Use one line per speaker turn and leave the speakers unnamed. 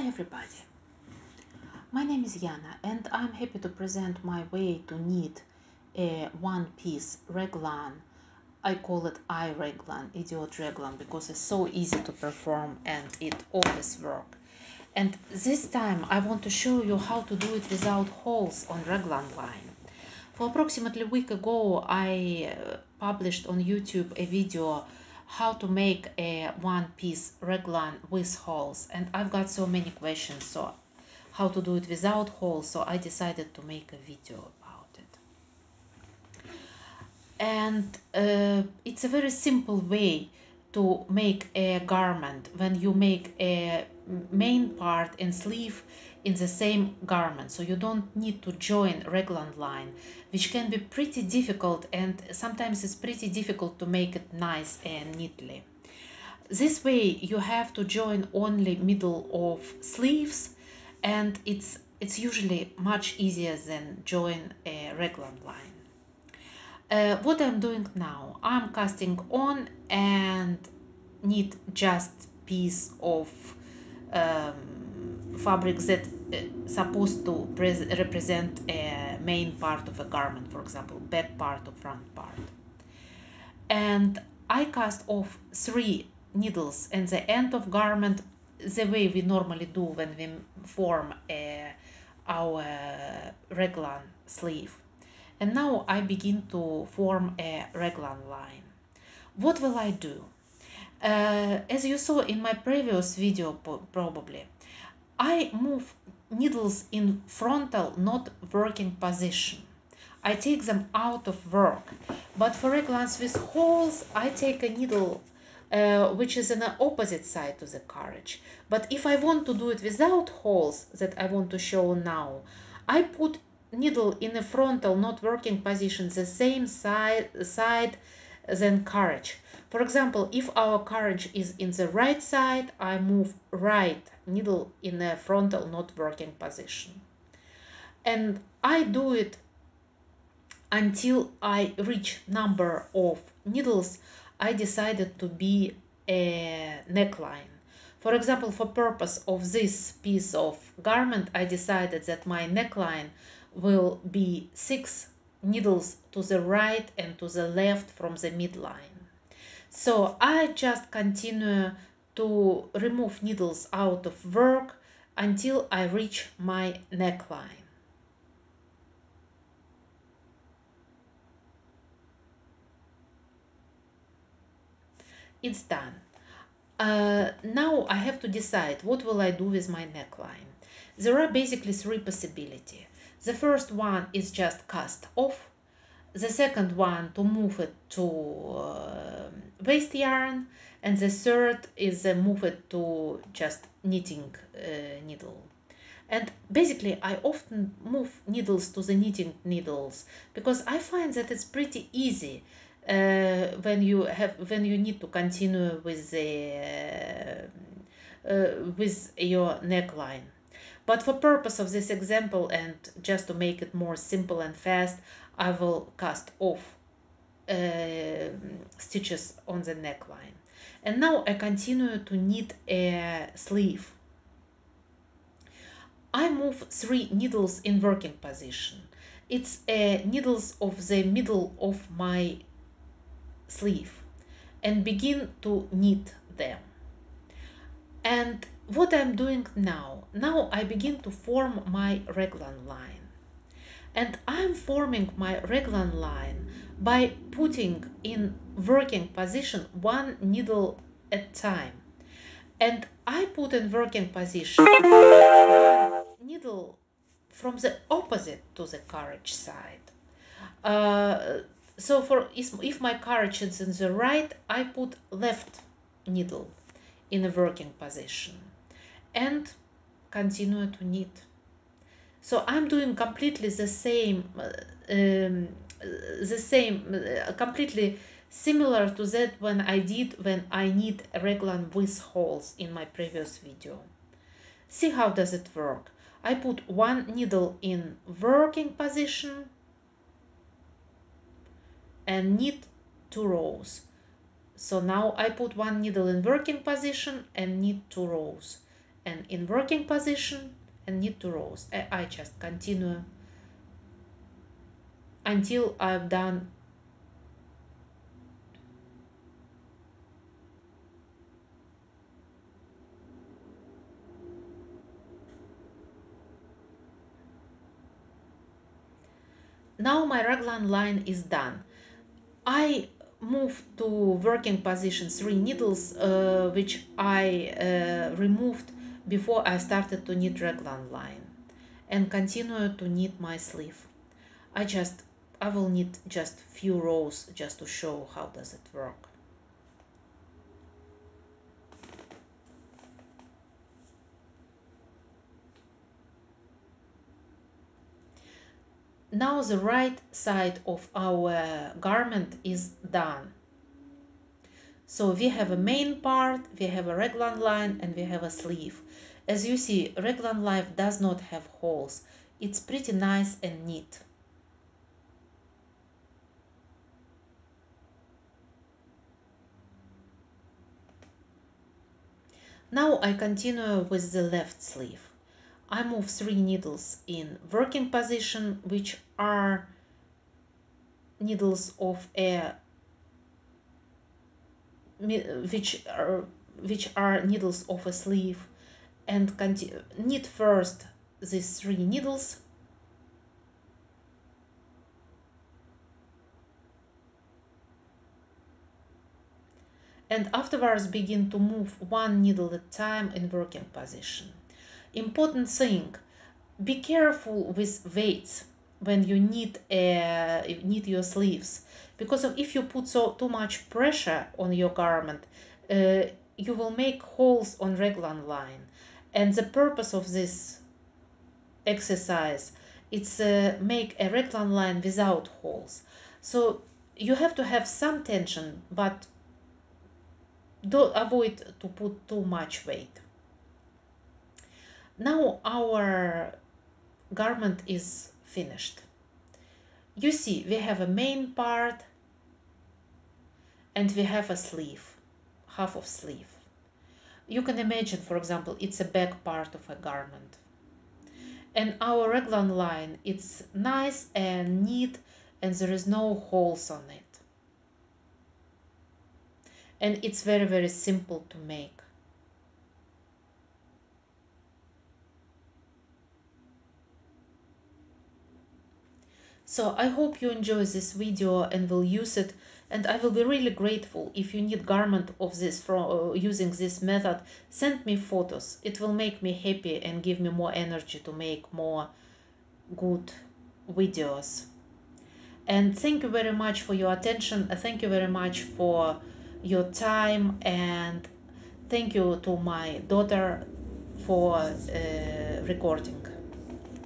Hi everybody, my name is Yana and I'm happy to present my way to knit a one-piece raglan. I call it I-raglan, idiot raglan, because it's so easy to perform and it always works. And this time I want to show you how to do it without holes on raglan line. For approximately a week ago I published on YouTube a video how to make a one-piece raglan with holes, and I've got so many questions, so how to do it without holes, so I decided to make a video about it. And it's a very simple way to make a garment when you make a main part and sleeve in the same garment, so you don't need to join raglan line, which can be pretty difficult, and sometimes it's pretty difficult to make it nice and neatly. This way you have to join only middle of sleeves, and it's usually much easier than join a raglan line. What I'm doing now, I'm casting on and knit just piece of fabric that supposed to represent a main part of a garment, for example, back part or front part. And I cast off 3 needles and the end of garment the way we normally do when we form our raglan sleeve. And now I begin to form a raglan line. What will I do? As you saw in my previous video probably, I move needles in frontal, not working position. I take them out of work. But for raglans with holes, I take a needle which is in the opposite side to the carriage. But if I want to do it without holes that I want to show now, I put needle in a frontal, not working position, the same side than carriage. For example, if our carriage is in the right side, I move right needle in a frontal, not working position. And I do it until I reach number of needles I decided to be a neckline. For example, for purpose of this piece of garment, I decided that my neckline will be 6 needles to the right and to the left from the midline. So I just continue to remove needles out of work until I reach my neckline. It's done. Now I have to decide what will I do with my neckline. There are basically 3 possibilities. The first one is just cast off. The second one to move it to waste yarn, and the third is move it to just knitting needle. And basically I often move needles to the knitting needles because I find that it's pretty easy when you need to continue with the with your neckline. But for purpose of this example and just to make it more simple and fast, I will cast off stitches on the neckline. And now I continue to knit a sleeve. I move 3 needles in working position. It's needles of the middle of my sleeve and begin to knit them. And what I'm doing now I begin to form my raglan line. And I'm forming my raglan line by putting in working position 1 needle at a time. And I put in working position 1 needle from the opposite to the carriage side. So for if my carriage is in the right, I put left needle in a working position and continue to knit. So I'm doing completely the same, completely similar to that when I knit a raglan with holes in my previous video. See how does it work. I put 1 needle in working position and knit 2 rows. So now I put 1 needle in working position and knit 2 rows. and in working position and knit 2 rows. I just continue until I've done. Now my raglan line is done. I move to working position 3 needles, which I removed before I started to knit raglan line, and continue to knit my sleeve. I will knit just few rows just to show how does it work. Now the right side of our garment is done. So we have a main part, we have a raglan line, and we have a sleeve. As you see, raglan line does not have holes. It's pretty nice and neat. Now I continue with the left sleeve. I move 3 needles in working position, which are needles of a which are needles of a sleeve, and knit first these 3 needles, and afterwards begin to move 1 needle at a time in working position. Important thing, be careful with weights when you knit your sleeves, because if you put too much pressure on your garment, you will make holes on raglan line, and the purpose of this exercise it's make a raglan line without holes. So you have to have some tension, but don't avoid to put too much weight. Now our garment is finished. You see, we have a main part and we have a sleeve, half of sleeve. You can imagine, for example, it's a back part of a garment. And our raglan line, it's nice and neat and there is no holes on it. And it's very, very simple to make. So I hope you enjoy this video and will use it, and I will be really grateful if you need garment of this from using this method. Send me photos. It will make me happy and give me more energy to make more good videos. And thank you very much for your attention. Thank you very much for your time, and thank you to my daughter for recording.